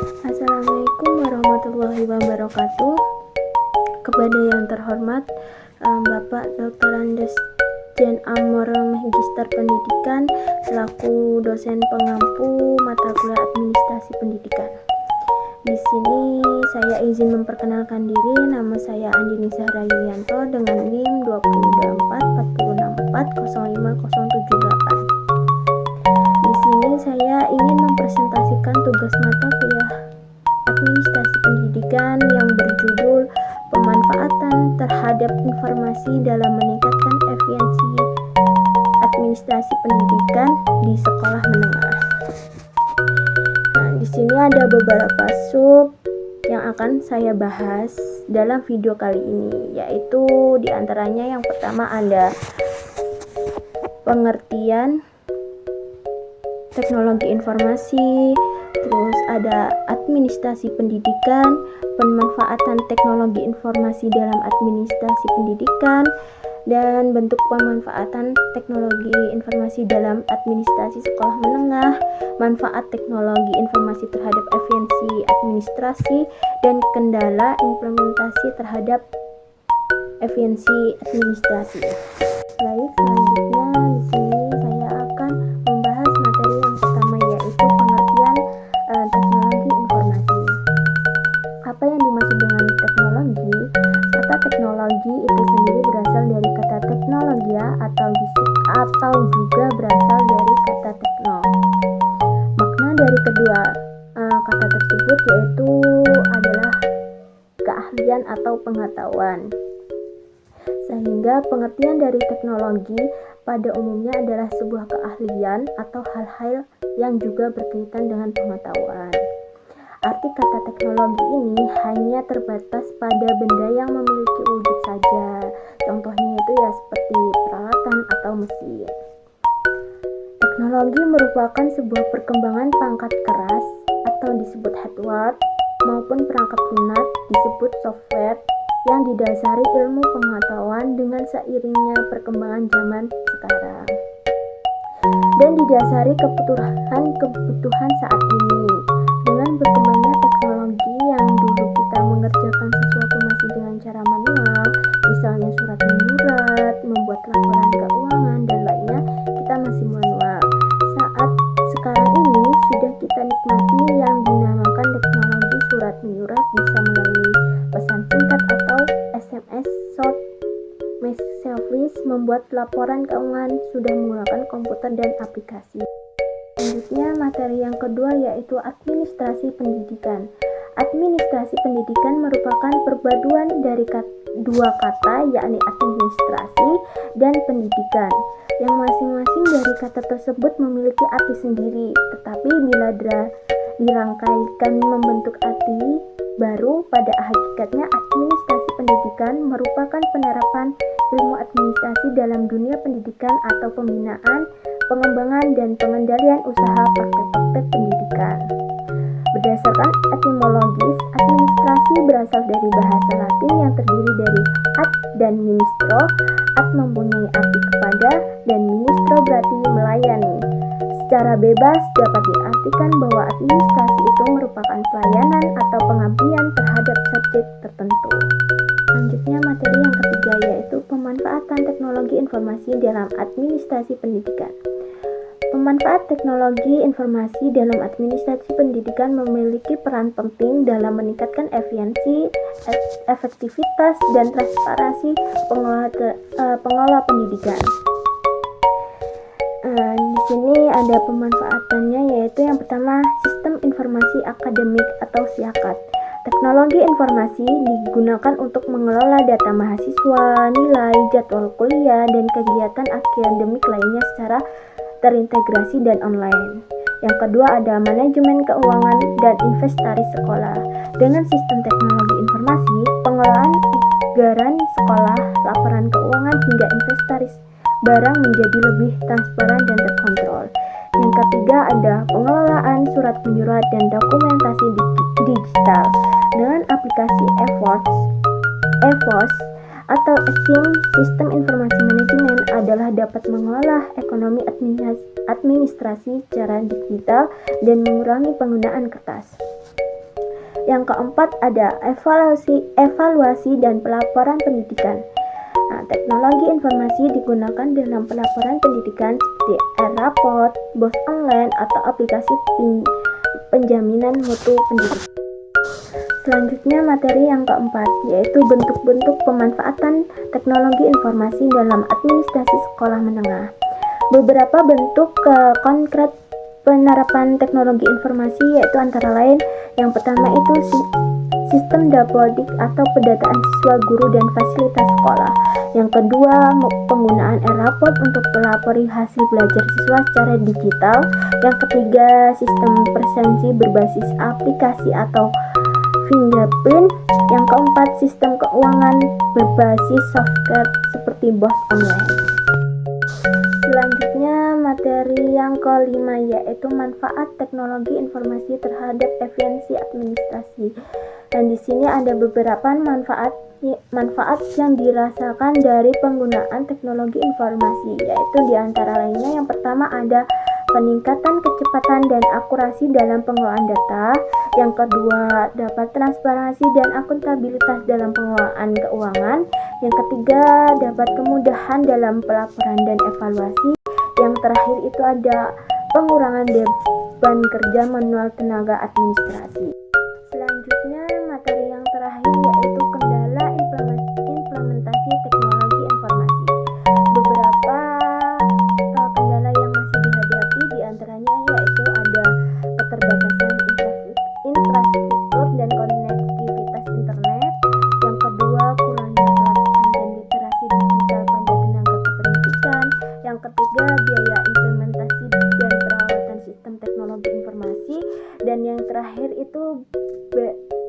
Assalamualaikum warahmatullahi wabarakatuh. Kepada yang terhormat Bapak Dr. Andes Jan Amor Magister Pendidikan selaku dosen pengampu mata kuliah Administrasi Pendidikan. Di sini saya izin memperkenalkan diri. Nama saya Andini Zahra Yulianto dengan NIM 22446405078. Di sini saya ingin mempresentasikan tugas mata kuliah Administrasi Pendidikan yang berjudul Pemanfaatan terhadap informasi dalam meningkatkan efisiensi administrasi pendidikan di sekolah menengah. Nah, di sini ada beberapa sub yang akan saya bahas dalam video kali ini, yaitu diantaranya yang pertama ada pengertian teknologi informasi, terus ada administrasi pendidikan, pemanfaatan teknologi informasi dalam administrasi pendidikan, dan bentuk pemanfaatan teknologi informasi dalam administrasi sekolah menengah, manfaat teknologi informasi terhadap efisiensi administrasi, dan kendala implementasi terhadap efisiensi administrasi. Baik, selanjutnya di sini saya akan membahas materi yang pertama, yaitu pengertian teknologi informasi. Apa yang dimaksud dengan teknologi? Kata teknologi itu sendiri berasal dari kata teknologia atau juga berasal dari kata tekno. Makna dari kedua kata tersebut yaitu adalah keahlian atau pengetahuan. Sehingga pengertian dari teknologi pada umumnya adalah sebuah keahlian atau hal-hal yang juga berkaitan dengan pengetahuan. Arti kata teknologi ini hanya terbatas pada benda yang memiliki wujud saja. Contohnya itu ya seperti peralatan atau mesin. Teknologi merupakan sebuah perkembangan pangkat keras atau disebut hardware maupun perangkat lunak disebut software yang didasari ilmu pengetahuan dengan seiringnya perkembangan zaman sekarang dan didasari kebutuhan saat ini. Dengan berkembangnya teknologi yang dulu kita mengerjakan sesuatu masih dengan cara manual, misalnya surat menyurat, membuat laporan keuangan, dan lainnya, kita masih manual. Saat sekarang ini sudah kita nikmati yang dinamakan teknologi surat menyurat, bisa melalui pesan singkat atau SMS, short message service, membuat laporan keuangan sudah menggunakan komputer dan aplikasi. Selanjutnya materi yang kedua yaitu administrasi pendidikan. Administrasi pendidikan merupakan perpaduan dari dua kata, yakni administrasi dan pendidikan, yang masing-masing dari kata tersebut memiliki arti sendiri, tetapi bila dirangkaikan membentuk arti baru. Pada hakikatnya administrasi pendidikan merupakan penerapan ilmu administrasi dalam dunia pendidikan atau pembinaan, pengembangan, dan pengendalian usaha praktek-praktek pendidikan. Berdasarkan etimologis, administrasi berasal dari bahasa Latin yang terdiri dari ad dan ministro. Ad mempunyai arti kepada dan ministro berarti melayani. Secara bebas dapat diartikan bahwa administrasi itu merupakan pelayanan atau pengabdian terhadap subjek tertentu. Selanjutnya materi yang ketiga yaitu pemanfaatan teknologi informasi dalam administrasi pendidikan. Pemanfaat teknologi informasi dalam administrasi pendidikan memiliki peran penting dalam meningkatkan efisiensi, efektivitas, dan transparansi pengelola pendidikan. Di sini ada pemanfaatannya, yaitu yang pertama sistem informasi akademik atau SIAKAD. Teknologi informasi digunakan untuk mengelola data mahasiswa, nilai, jadwal kuliah, dan kegiatan akademik lainnya secara terintegrasi dan online. Yang kedua ada manajemen keuangan dan inventaris sekolah. Dengan sistem teknologi informasi, pengelolaan anggaran sekolah, laporan keuangan, hingga inventaris barang menjadi lebih transparan dan terkontrol. Yang ketiga ada pengelolaan surat menyurat dan dokumentasi digital. Dengan aplikasi EVOS atau SIM, sistem informasi manajemen adalah dapat mengolah ekonomi administrasi secara digital dan mengurangi penggunaan kertas. Yang keempat ada evaluasi dan pelaporan pendidikan. Nah, teknologi informasi digunakan dalam pelaporan pendidikan seperti e-raport, BOS online, atau aplikasi penjaminan mutu pendidikan. Selanjutnya materi yang keempat, yaitu bentuk-bentuk pemanfaatan teknologi informasi dalam administrasi sekolah menengah. Beberapa bentuk konkret penerapan teknologi informasi yaitu antara lain, yang pertama itu sistem dapodik atau pendataan siswa, guru, dan fasilitas sekolah. Yang kedua, penggunaan e-raport untuk melapori hasil belajar siswa secara digital. Yang ketiga, sistem presensi berbasis aplikasi atau fingerprint. Yang keempat, sistem keuangan berbasis software seperti BOS online. Selanjutnya materi yang kelima yaitu manfaat teknologi informasi terhadap efisiensi administrasi. Dan di sini ada beberapa manfaat yang dirasakan dari penggunaan teknologi informasi, yaitu diantara lainnya yang pertama ada peningkatan kecepatan dan akurasi dalam pengelolaan data. Yang kedua, dapat transparansi dan akuntabilitas dalam pengelolaan keuangan. Yang ketiga, dapat kemudahan dalam pelaporan dan evaluasi. Yang terakhir itu ada pengurangan beban kerja manual tenaga administrasi. Selanjutnya materi yang terakhir yaitu kendala implementasi teknologi informasi. Beberapa kendala yang masih dihadapi diantaranya yaitu ada keterbatasan infrastruktur dan konektivitas internet. Yang kedua, kurangnya pelatihan dan literasi digital pada tenaga kependidikan. Yang ketiga, biaya implementasi dan perawatan sistem teknologi informasi. Dan yang terakhir itu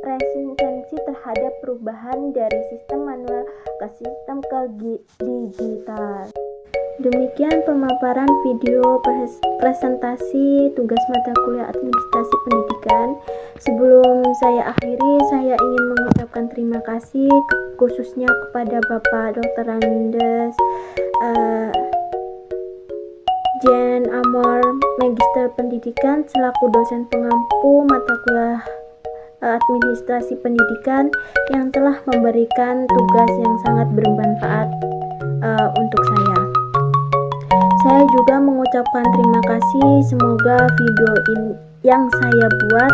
resistensi terhadap perubahan dari sistem manual ke sistem digital. Demikian pemaparan video presentasi tugas mata kuliah administrasi pendidikan. Sebelum saya akhiri, saya ingin mengucapkan terima kasih khususnya kepada Bapak Dr. Andes Jen Amor, Magister Pendidikan selaku dosen pengampu mata kuliah administrasi pendidikan yang telah memberikan tugas yang sangat bermanfaat untuk saya. Saya juga mengucapkan terima kasih, semoga video ini yang saya buat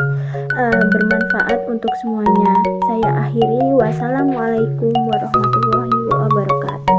bermanfaat untuk semuanya. Saya akhiri, wassalamualaikum warahmatullahi wabarakatuh.